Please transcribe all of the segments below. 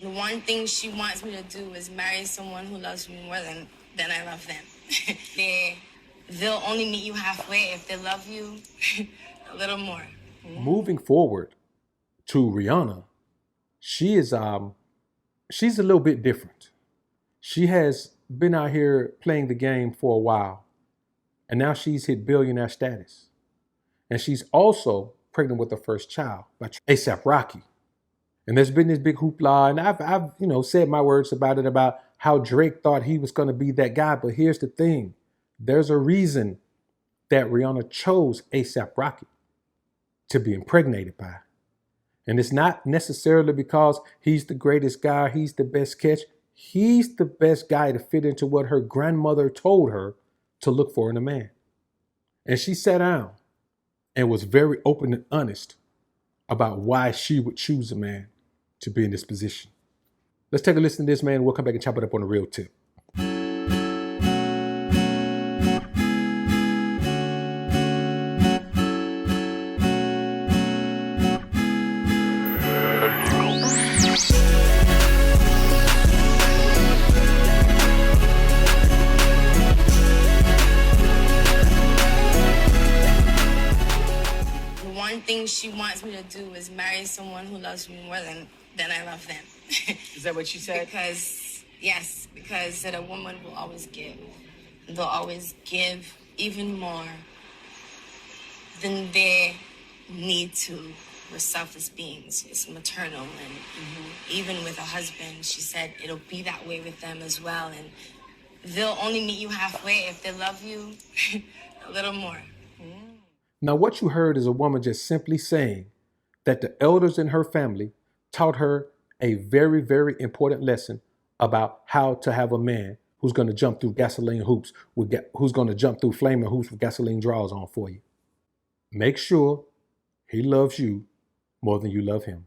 The one thing she wants me to do is marry someone who loves me more than I love them. They'll only meet you halfway if they love you a little more. Moving forward to Rihanna, she is she's a little bit different. She has been out here playing the game for a while, and now she's hit billionaire status. And she's also pregnant with her first child by ASAP Rocky. And there's been this big hoopla, and I've said my words about it, about how Drake thought he was going to be that guy. But here's the thing: there's a reason that Rihanna chose ASAP Rocky to be impregnated by, and it's not necessarily because he's the greatest guy, he's the best catch. He's the best guy to fit into what her grandmother told her to look for in a man. And she sat down and was very open and honest about why she would choose a man to be in this position. Let's take a listen to this, man. We'll come back and chop it up on the real tip. One thing she wants me to do is marry someone who loves me more than I love them. Is that what she said? Because that a woman will always give. They'll always give even more than they need to. We're selfless beings. It's maternal. And even with a husband, she said it'll be that way with them as well. And they'll only meet you halfway if they love you a little more. Now, what you heard is a woman just simply saying that the elders in her family taught her a very, very important lesson about how to have a man who's going to jump through gasoline hoops, who's going to jump through flaming hoops with gasoline draws on for you. Make sure he loves you more than you love him.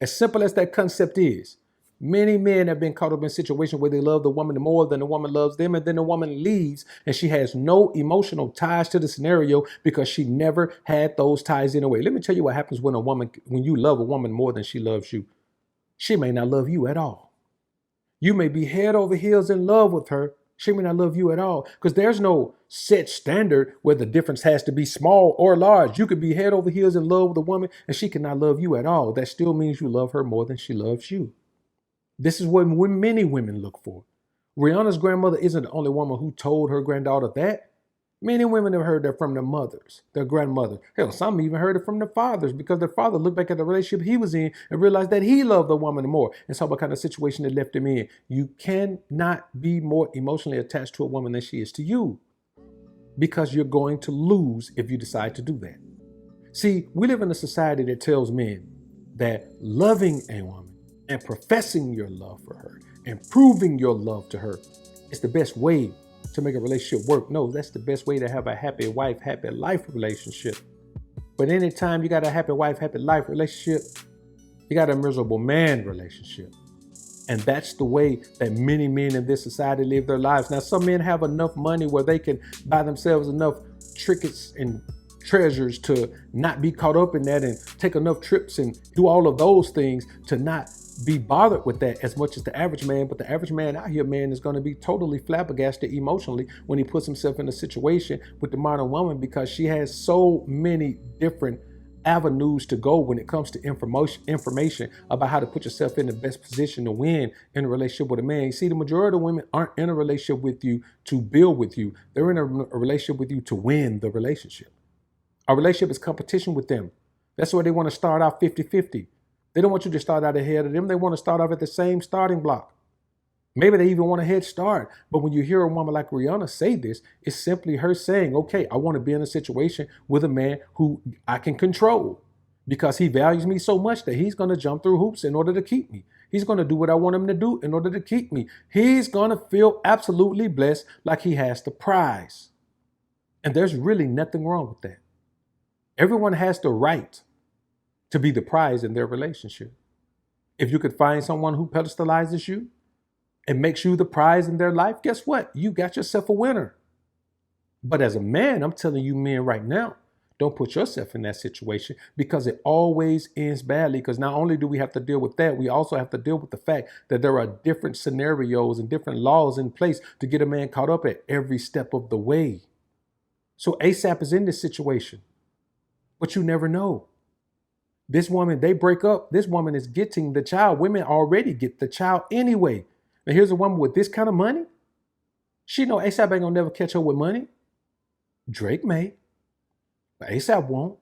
As simple as that concept is, many men have been caught up in situations where they love the woman more than the woman loves them, and then the woman leaves and she has no emotional ties to the scenario because she never had those ties in a way. Let me tell you what happens when you love a woman more than she loves you. She may not love you at all. You may be head over heels in love with her. She may not love you at all, because there's no set standard where the difference has to be small or large. You could be head over heels in love with a woman and she cannot love you at all. That still means you love her more than she loves you. This is what many women look for. Rihanna's grandmother isn't the only woman who told her granddaughter that. Many women have heard that from their mothers, their grandmother. Hell, some even heard it from their fathers, because their father looked back at the relationship he was in and realized that he loved the woman more, and saw what kind of situation it left him in. You cannot be more emotionally attached to a woman than she is to you, because you're going to lose if you decide to do that. See, we live in a society that tells men that loving a woman and professing your love for her and proving your love to her is the best way to make a relationship work. No, that's the best way to have a happy wife, happy life relationship. But anytime you got a happy wife, happy life relationship, you got a miserable man relationship. And that's the way that many men in this society live their lives. Now, some men have enough money where they can buy themselves enough trinkets and treasures to not be caught up in that, and take enough trips and do all of those things to not be bothered with that as much as the average man. But the average man out here, man, is going to be totally flabbergasted emotionally when he puts himself in a situation with the modern woman, because she has so many different avenues to go when it comes to information about how to put yourself in the best position to win in a relationship with a man. You see, the majority of women aren't in a relationship with you to build with you. They're in a relationship with you to win the relationship. A relationship is competition with them. That's why they want to start out 50-50. They don't want you to start out ahead of them. They want to start off at the same starting block. Maybe they even want a head start. But when you hear a woman like Rihanna say this, it's simply her saying, okay, I want to be in a situation with a man who I can control, because he values me so much that he's going to jump through hoops in order to keep me. He's going to do what I want him to do in order to keep me. He's going to feel absolutely blessed, like he has the prize. And there's really nothing wrong with that. Everyone has the right to be the prize in their relationship. If you could find someone who pedestalizes you and makes you the prize in their life, guess what? You got yourself a winner. But as a man, I'm telling you men right now, Don't put yourself in that situation, because it always ends badly. Because not only do we have to deal with that, we also have to deal with the fact that there are different scenarios and different laws in place to get a man caught up at every step of the way. So ASAP is in this situation, but you never know. This woman, they break up. This woman is getting the child. Women already get the child anyway. And here's a woman with this kind of money. She know ASAP ain't gonna never catch her with money. Drake may, but ASAP won't.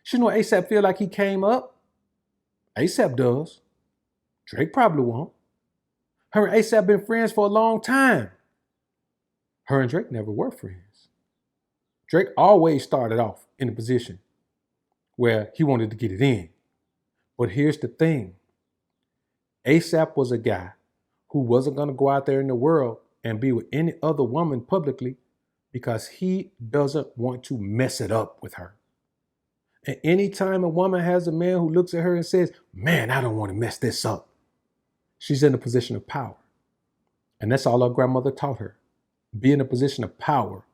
She know ASAP feel like he came up. ASAP does. Drake probably won't. Her and ASAP been friends for a long time. Her and Drake never were friends. Drake always started off in a position where he wanted to get it in. But here's the thing. ASAP was a guy who wasn't going to go out there in the world and be with any other woman publicly because he doesn't want to mess it up with her. And anytime a woman has a man who looks at her and says, man, I don't want to mess this up, she's in a position of power. And that's all our grandmother taught her. Be in a position of power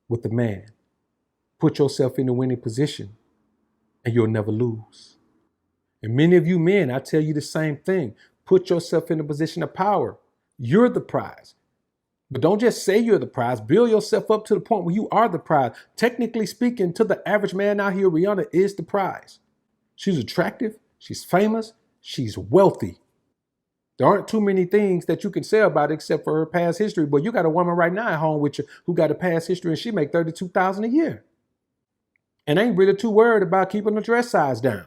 with the man. Put yourself in a winning position and you'll never lose. And many of you men, I tell you the same thing. Put yourself in a position of power. You're the prize. But don't just say you're the prize. Build yourself up to the point where you are the prize. Technically speaking, to the average man out here, Rihanna is the prize. She's attractive. She's famous. She's wealthy. There aren't too many things that you can say about it except for her past history. But you got a woman right now at home with you who got a past history and she make $32,000 a year. And ain't really too worried about keeping the dress size down.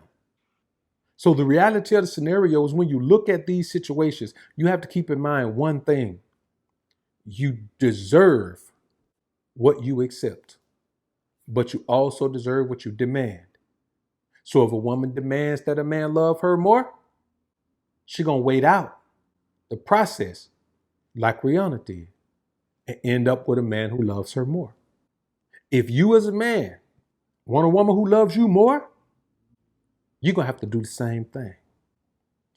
So the reality of the scenario is when you look at these situations, you have to keep in mind one thing. You deserve what you accept, but you also deserve what you demand. So if a woman demands that a man love her more, she gonna wait out the process like Rihanna did and end up with a man who loves her more. If you as a man want a woman who loves you more, you're going to have to do the same thing.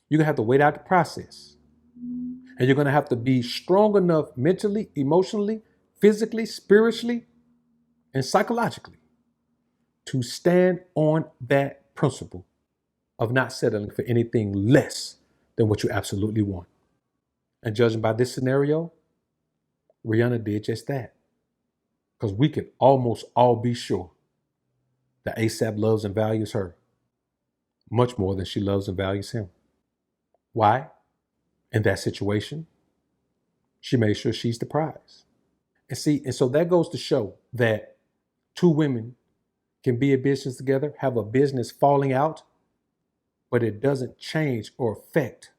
You're going to have to wait out the process. And you're going to have to be strong enough mentally, emotionally, physically, spiritually, and psychologically to stand on that principle of not settling for anything less than what you absolutely want. And judging by this scenario, Rihanna did just that. Because we can almost all be sure that ASAP loves and values her much more than she loves and values him. Why? In that situation, she made sure she's the prize. And so that goes to show that two women can be in business together, have a business falling out, but it doesn't change or affect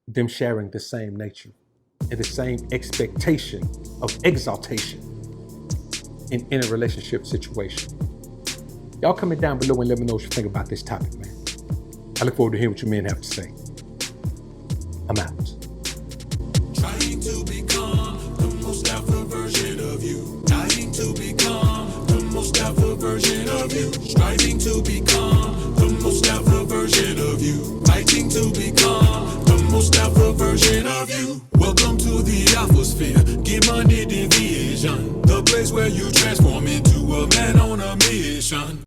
them sharing the same nature and the same expectation of exaltation in a relationship situation. Y'all comment down below and let me know what you think about this topic, man. I look forward to hearing what you men have to say. I'm out. Trying to become the most alpha version of you. Trying to become the most alpha version of you. Striving to become the most alpha version of you. Fighting to become the most alpha version of you. Welcome to the alpha sphere. Get money division. The place where you transform into a man on a mission.